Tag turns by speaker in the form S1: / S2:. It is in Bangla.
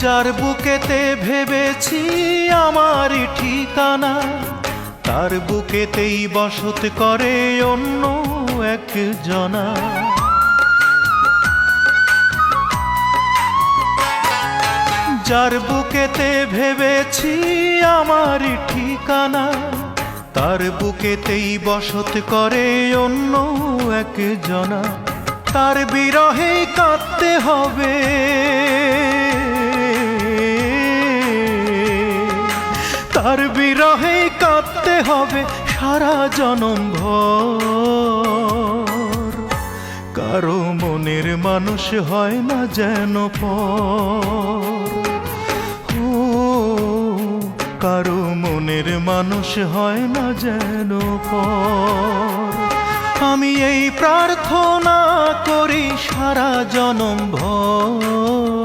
S1: যার বুকেতে ভেবেছি আমারই ঠিকানা, তার বুকেতেই বসত করে অন্য একজনা। যার বুকেতে ভেবেছি আমারই ঠিকানা, তার বুকেতেই বসত করে অন্য একজনা। তার বিরহেই কাঁদতে হবে, তার বিরহেই কাঁদতে হবে সারা জনম ভর। কারো মনের মানুষ হয় না যেন পর, ও কারো মনের মানুষ হয় না যেন পর। আমি এই প্রার্থনা করি সারা জনম ভর।